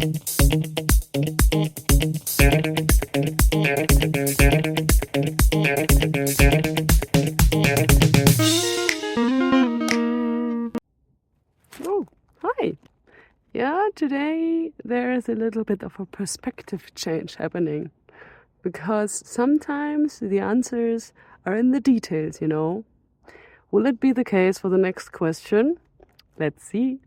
Oh, hi. Yeah, today there is a little bit of a perspective change happening because sometimes the answers are in the details, you know. Will it be the case for the next question? Let's see.